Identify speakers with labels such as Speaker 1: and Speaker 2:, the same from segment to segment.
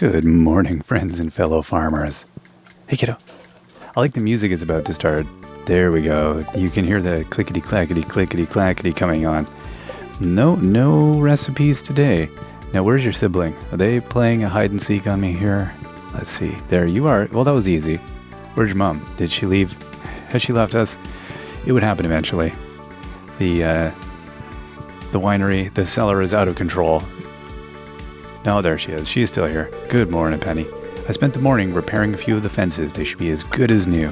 Speaker 1: Good morning, friends and fellow farmers. Hey, kiddo. I like the music is about to start. There we go. You can hear the clickety-clackety, clickety-clackety coming on. No recipes today. Now, where's your sibling? Are they playing a hide-and-seek on me here? Let's see. There you are. Well, that was easy. Where's your mom? Did she leave? Has she left us? It would happen eventually. The winery, the cellar is out of control. No, there she is. She's still here. Good morning, Penny. I spent the morning repairing a few of the fences. They should be as good as new.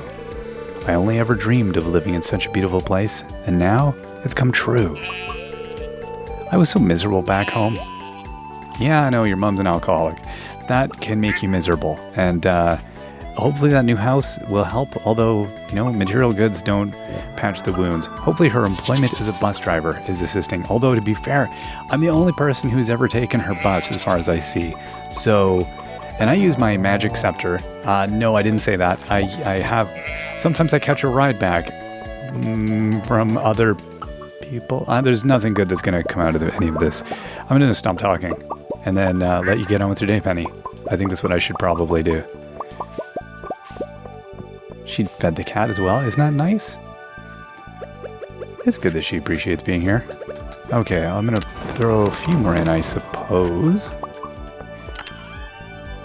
Speaker 1: I only ever dreamed of living in such a beautiful place, and now it's come true. I was so miserable back home. Yeah, I know, your mom's an alcoholic. That can make you miserable, and hopefully that new house will help, although, material goods don't patch the wounds. Hopefully her employment as a bus driver is assisting, although to be fair, I'm the only person who's ever taken her bus as far as I see. So, and I use my magic scepter. No, I didn't say that. I have, sometimes I catch a ride back from other people. There's nothing good that's going to come out of any of this. I'm going to stop talking and then let you get on with your day, Penny. I think that's what I should probably do. She fed the cat as well. Isn't that nice? It's good that she appreciates being here. Okay, I'm going to throw a few more in, I suppose.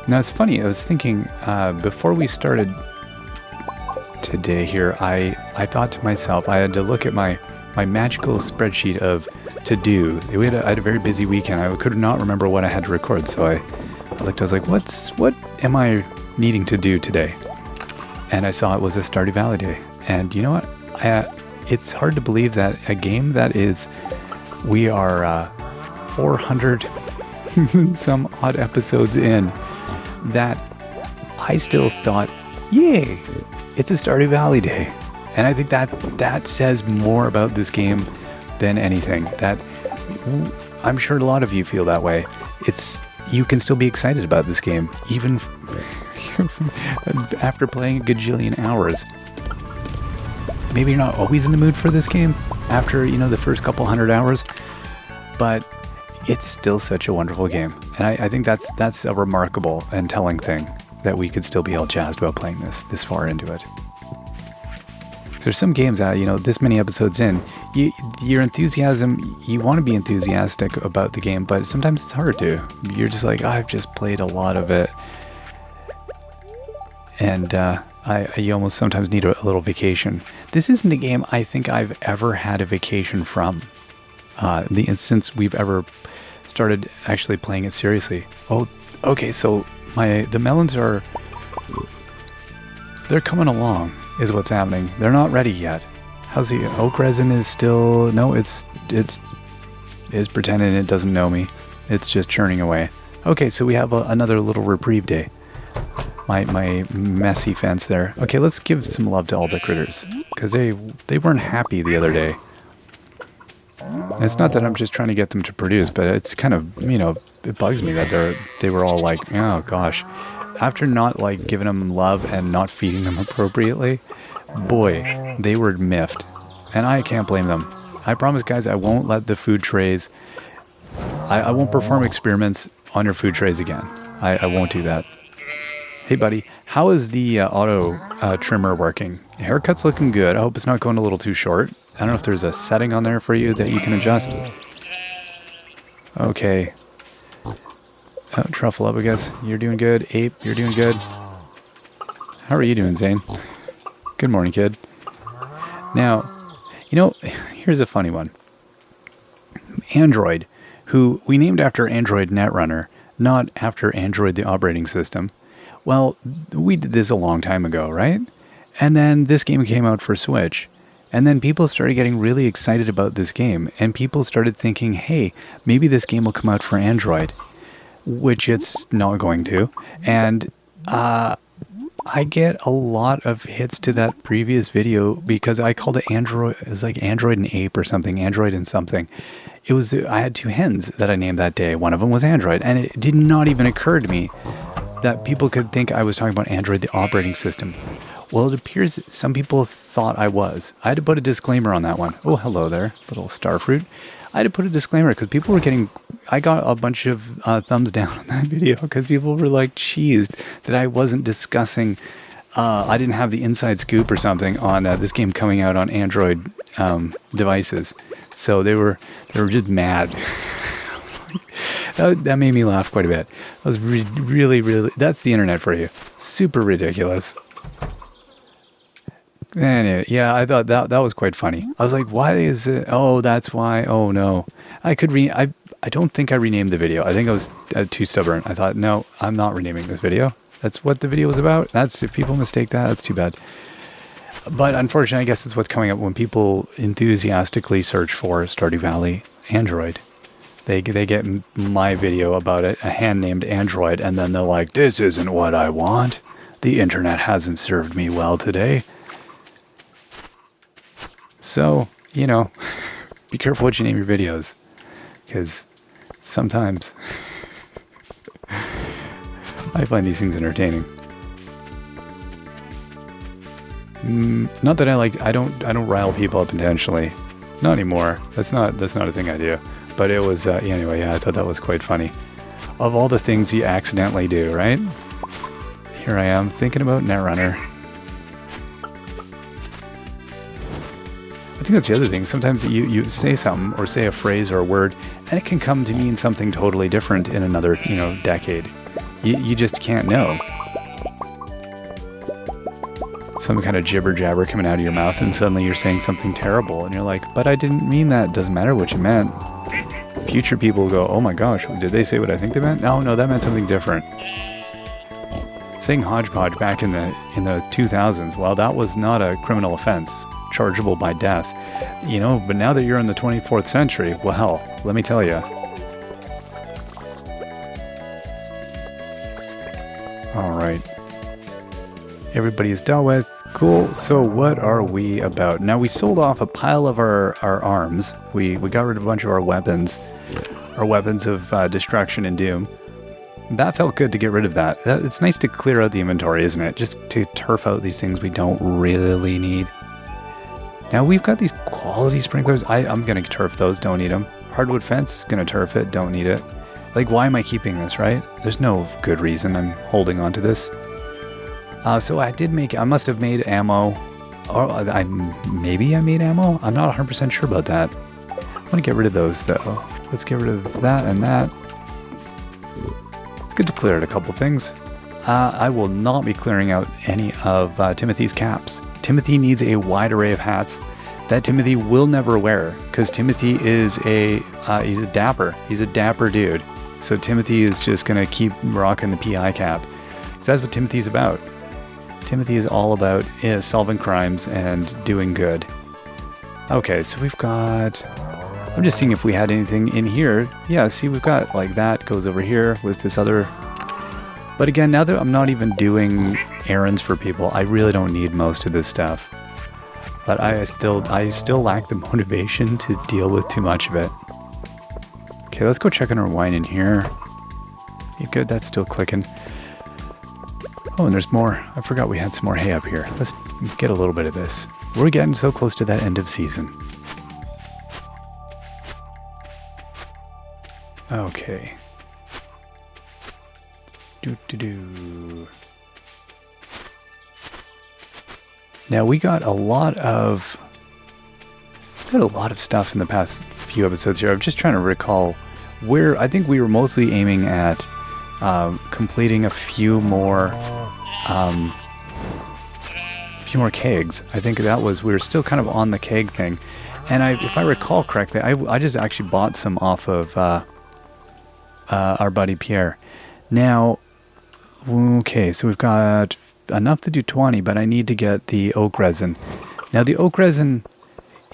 Speaker 1: Now, it's funny. I was thinking, before we started today here, I thought to myself, I had to look at my magical spreadsheet of to-do. I had a very busy weekend. I could not remember what I had to record, so I looked, I was like, what am I needing to do today? And I saw it was a Stardew Valley day. And you know what? It's hard to believe that a game that is, we are 400 some odd episodes in, that I still thought, yay, it's a Stardew Valley day. And I think that says more about this game than anything. That I'm sure a lot of you feel that way. You can still be excited about this game, even after playing a gajillion hours. Maybe you're not always in the mood for this game after, the first couple hundred hours, but it's still such a wonderful game. And I think that's a remarkable and telling thing, that we could still be all jazzed about playing this far into it. There's some games that, this many episodes in, your enthusiasm, you want to be enthusiastic about the game, but sometimes it's hard to. You're just like, I've just played a lot of it. And you almost sometimes need a little vacation. This isn't a game I think I've ever had a vacation from, since we've ever started actually playing it seriously. Oh, okay, so the melons they're coming along, is what's happening. They're not ready yet. How's the oak resin is still, no, it's pretending it doesn't know me. It's just churning away. Okay, so we have another little reprieve day. My messy fence there. Okay, let's give some love to all the critters, because they weren't happy the other day. And it's not that I'm just trying to get them to produce, but it's kind of, it bugs me that they were all like, oh gosh. After not giving them love and not feeding them appropriately, boy, they were miffed. And I can't blame them. I promise, guys, I won't let the food trays, I won't perform experiments on your food trays again. I won't do that. Hey, buddy, how is the auto trimmer working? Haircut's looking good. I hope it's not going a little too short. I don't know if there's a setting on there for you that you can adjust. Okay. Truffle up, I guess. You're doing good. Ape, you're doing good. How are you doing, Zane? Good morning, kid. Now, here's a funny one. Android, who we named after Android Netrunner, not after Android the operating system. Well, we did this a long time ago, right? And then this game came out for Switch. And then people started getting really excited about this game. And people started thinking, hey, maybe this game will come out for Android. Which it's not going to. And I get a lot of hits to that previous video because I called it Android. It was like Android and Ape or something. Android and something. I had two hens that I named that day. One of them was Android. And it did not even occur to me that people could think I was talking about Android, the operating system. Well, it appears some people thought I was. I had to put a disclaimer on that one. Oh, hello there, little starfruit. I had to put a disclaimer because people were getting, I got a bunch of thumbs down on that video because people were like cheesed that I wasn't discussing, I didn't have the inside scoop or something on this game coming out on Android devices. So they were just mad. That made me laugh quite a bit. That was really, that's the internet for you. Super ridiculous. Anyway, yeah, I thought that was quite funny. I was like, why is it? Oh, that's why. Oh no, I don't think I renamed the video. I think I was too stubborn. I thought, no, I'm not renaming this video. That's what the video was about. If people mistake that, that's too bad. But unfortunately, I guess it's what's coming up when people enthusiastically search for Stardew Valley Android. They get my video about it, a hand named Android, and then they're like, this isn't what I want. The internet hasn't served me well today. So, you know, be careful what you name your videos, because sometimes I find these things entertaining. Not that I don't rile people up intentionally. Not anymore. That's not a thing I do. But it was, anyway, yeah, I thought that was quite funny. Of all the things you accidentally do, right? Here I am thinking about Netrunner. I think that's the other thing. Sometimes you say something or say a phrase or a word, and it can come to mean something totally different in another, decade. You just can't know. Some kind of jibber jabber coming out of your mouth, and suddenly you're saying something terrible, and you're like, but I didn't mean that. Doesn't matter what you meant. Future people will go, oh my gosh, did they say what I think they meant? No, that meant something different. Saying hodgepodge back in the 2000s, well, that was not a criminal offense, chargeable by death. But now that you're in the 24th century, well, let me tell you. All right. Everybody is dealt with. Cool. So what are we about? Now, we sold off a pile of our arms. We got rid of a bunch of our weapons of destruction and doom. That felt good to get rid of that. It's nice to clear out the inventory, isn't it? Just to turf out these things we don't really need. Now, we've got these quality sprinklers. I'm going to turf those. Don't need them. Hardwood fence. Going to turf it. Don't need it. Like, why am I keeping this, right? There's no good reason I'm holding on to this. So I must have made ammo, or maybe I made ammo? I'm not 100% sure about that. I want to get rid of those though. Let's get rid of that and that. It's good to clear out a couple things. I will not be clearing out any of Timothy's caps. Timothy needs a wide array of hats that Timothy will never wear, because Timothy is he's a dapper dude. So Timothy is just going to keep rocking the PI cap. So that's what Timothy's about. Timothy is all about solving crimes and doing good. Okay, so we've got... I'm just seeing if we had anything in here. Yeah, see, we've got like that goes over here with this other... But again, now that I'm not even doing errands for people, I really don't need most of this stuff. But I still lack the motivation to deal with too much of it. Okay, let's go check on our wine in here. You good? That's still clicking. Oh, and there's more. I forgot we had some more hay up here. Let's get a little bit of this. We're getting so close to that end of season. Okay. Now we got a lot of stuff in the past few episodes here. I'm just trying to recall where. I think we were mostly aiming at completing a few more kegs. I think we were still kind of on the keg thing, and if I recall correctly, I just actually bought some off of our buddy Pierre. Now, okay, so we've got enough to do 20, but I need to get the oak resin. Now, the oak resin,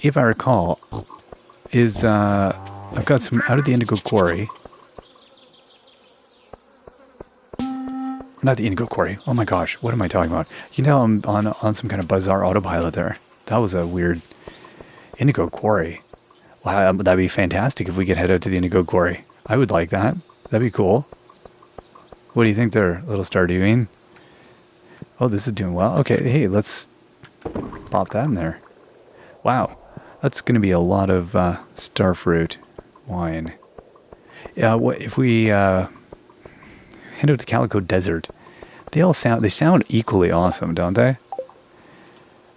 Speaker 1: if I recall, is I've got some out of the Indigo Quarry. Not the Indigo Quarry. Oh my gosh, what am I talking about? You can tell I'm on some kind of bizarre autopilot there. That was a weird... Indigo Quarry. Wow, that'd be fantastic if we could head out to the Indigo Quarry. I would like that. That'd be cool. What do you think there, little Stardew? Oh, this is doing well. Okay, hey, let's pop that in there. Wow, that's going to be a lot of starfruit. wine. Yeah, what if we head out to Calico Desert? They sound equally awesome, don't they?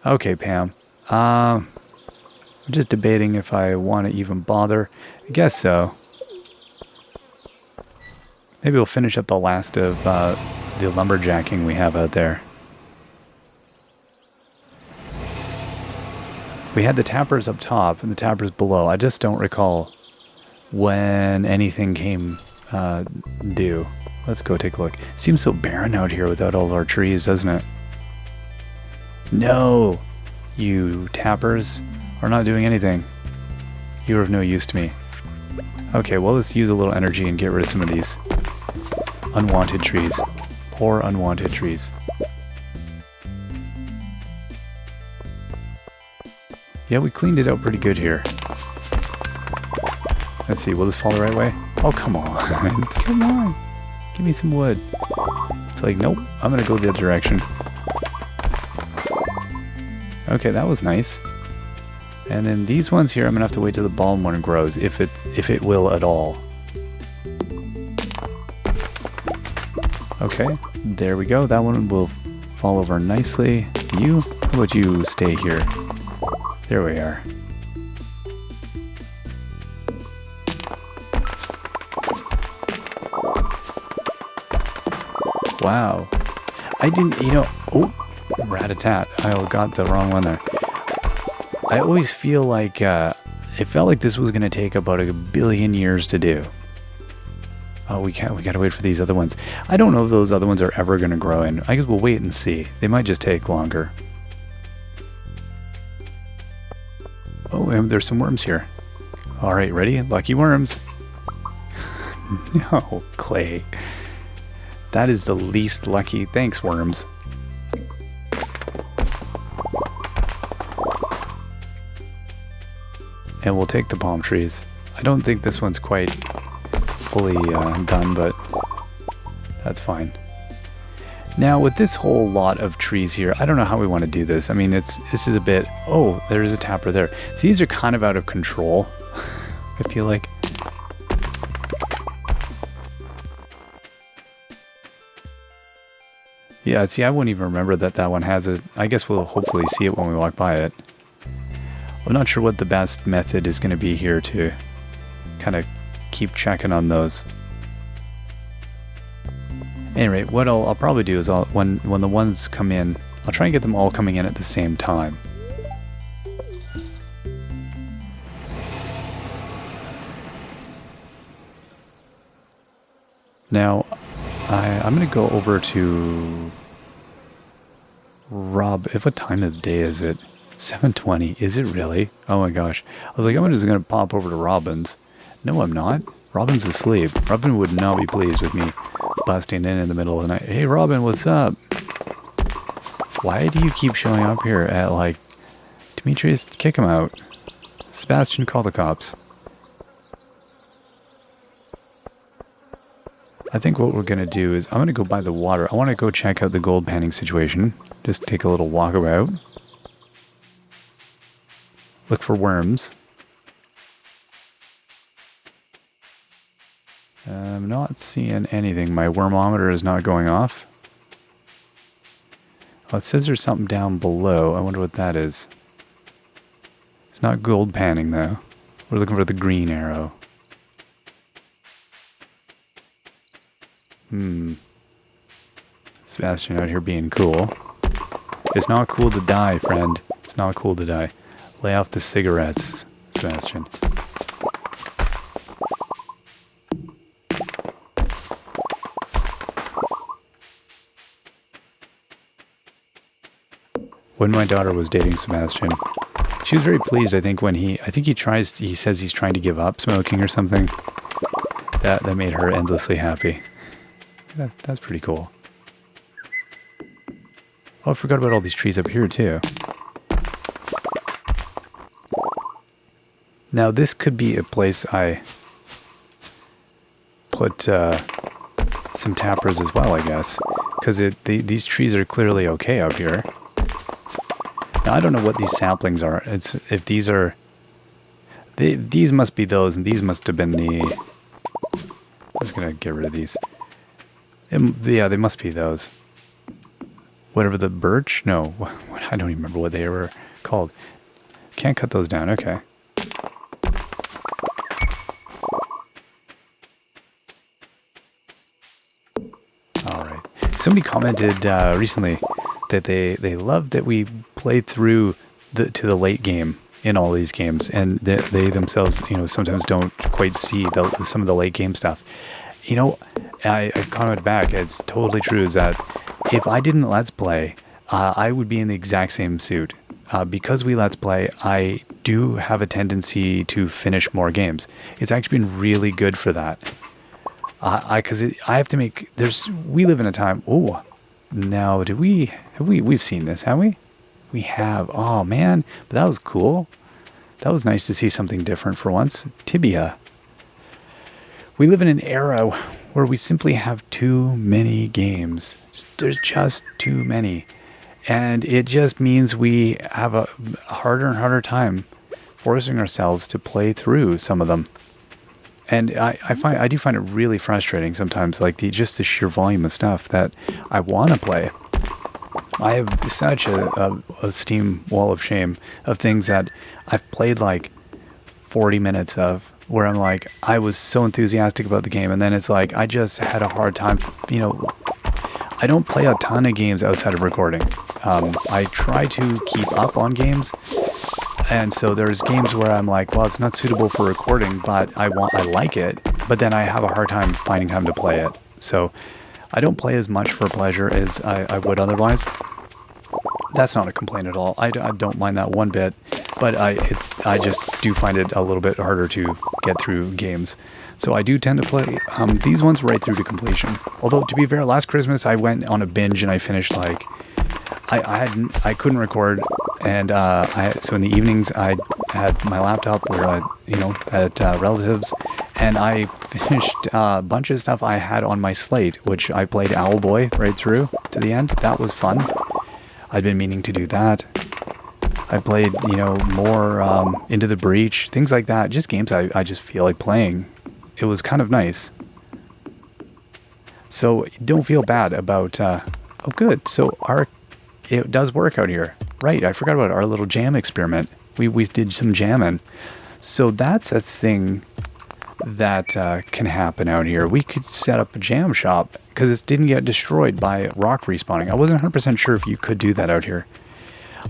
Speaker 1: Okay, Pam. I'm just debating if I want to even bother. I guess so. Maybe we'll finish up the last of the lumberjacking we have out there. We had the tappers up top and the tappers below. I just don't recall when anything came due. Let's go take a look. Seems so barren out here without all of our trees, doesn't it? No! You tappers are not doing anything. You're of no use to me. Okay, well, let's use a little energy and get rid of some of these unwanted trees. Poor unwanted trees. Yeah, we cleaned it out pretty good here. Let's see, will this fall the right way? Oh, come on. Come on. Give me some wood. It's like, nope, I'm going to go the other direction. Okay, that was nice. And then these ones here, I'm going to have to wait till the balm one grows, if it will at all. Okay, there we go. That one will fall over nicely. You? How about you stay here? There we are. Wow. I didn't, oh, rat-a-tat. I got the wrong one there. I always feel like, it felt like this was going to take about 1 billion years to do. Oh, we gotta wait for these other ones. I don't know if those other ones are ever going to grow in. I guess we'll wait and see. They might just take longer. Oh, and there's some worms here. Alright, ready? Lucky worms. No, clay. That is the least lucky. Thanks, worms. And we'll take the palm trees. I don't think this one's quite fully done, but that's fine. Now, with this whole lot of trees here, I don't know how we want to do this. I mean, this is a bit... Oh, there is a tapper there. So these are kind of out of control, I feel like. Yeah, see, I wouldn't even remember that one has it. I guess we'll hopefully see it when we walk by it. I'm not sure what the best method is going to be here to kind of keep checking on those. Anyway, what I'll probably do is when the ones come in, I'll try and get them all coming in at the same time. Now, I'm going to go over to Rob. What time of the day is it? 7:20. Is it really? Oh my gosh. I was like, I'm just going to pop over to Robin's. No, I'm not. Robin's asleep. Robin would not be pleased with me busting in the middle of the night. Hey, Robin, what's up? Why do you keep showing up here at, like... Demetrius, kick him out. Sebastian, call the cops. I think what we're going to do is I'm going to go by the water. I want to go check out the gold panning situation. Just take a little walkabout. Look for worms. I'm not seeing anything. My wormometer is not going off. Oh, it says there's something down below. I wonder what that is. It's not gold panning, though. We're looking for the green arrow. Sebastian out here being cool. It's not cool to die, friend. It's not cool to die. Lay off the cigarettes, Sebastian. When my daughter was dating Sebastian, she was very pleased, I think, when he says he's trying to give up smoking or something. That made her endlessly happy. That's pretty cool. Oh, I forgot about all these trees up here, too. Now, this could be a place I put some tappers as well, I guess. Because these trees are clearly okay up here. Now, I don't know what these saplings are. If these are... These must be those, and these must have been the... I'm just going to get rid of these. Yeah, they must be those. Whatever the birch? No, I don't even remember what they were called. Can't cut those down, okay. Alright. Somebody commented recently that they love that we play through to the late game in all these games, and they themselves, sometimes don't quite see some of the late game stuff. I commented back, it's totally true, is that if I didn't Let's Play, I would be in the exact same suit. Because we Let's Play, I do have a tendency to finish more games. It's actually been really good for that. Because I have to make, we live in a time, now we've seen this, have we? We have, oh man, but that was cool. That was nice to see something different for once. Tibia. We live in an era where we simply have too many games. There's just too many. And it just means we have a harder and harder time forcing ourselves to play through some of them. And I do find it really frustrating sometimes, like just the sheer volume of stuff that I want to play. I have such a Steam wall of shame of things that I've played like 40 minutes of, where I'm like, I was so enthusiastic about the game, and then it's like, I just had a hard time, I don't play a ton of games outside of recording. I try to keep up on games, and so there's games where I'm like, well, it's not suitable for recording, but I like it, but then I have a hard time finding time to play it. So I don't play as much for pleasure as I would otherwise. That's not a complaint at all. I don't mind that one bit, but I just do find it a little bit harder to get through games. So I do tend to play these ones right through to completion. Although, to be fair, last Christmas I went on a binge and I finished like... I couldn't record, and so in the evenings I had my laptop where at relatives, and I finished a bunch of stuff I had on my slate, which I played Owlboy right through to the end. That was fun. I'd been meaning to do that. I played, more Into the Breach, things like that. Just games I just feel like playing. It was kind of nice. So don't feel bad about... oh, good. So it does work out here. Right, I forgot about our little jam experiment. We did some jamming. So that's a thing that can happen out here. We could set up a jam shop because it didn't get destroyed by rock respawning. I wasn't 100% sure if you could do that out here.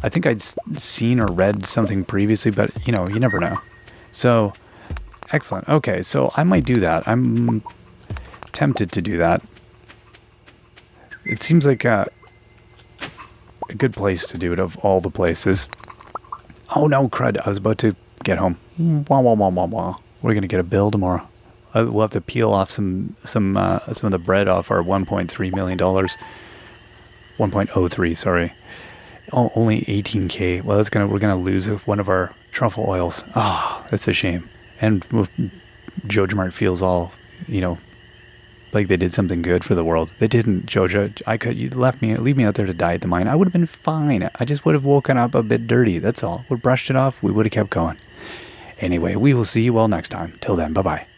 Speaker 1: I think I'd seen or read something previously, but you never know. So, excellent. Okay, so I might do that. I'm tempted to do that. It seems like a good place to do it of all the places. Oh no, crud. I was about to get home. Wah, wah, wah, wah, wah. We're going to get a bill tomorrow. We'll have to peel off some of the bread off our $1.3 million. 1.03, sorry. Oh, only 18K. Well, we're gonna lose one of our truffle oils. Ah, oh, that's a shame. And Joe Jamart feels all, like they did something good for the world. They didn't, Jojo. You leave me out there to die at the mine. I would have been fine. I just would have woken up a bit dirty. That's all. Would have brushed it off. We would have kept going. Anyway, we will see you all next time. Till then, bye-bye.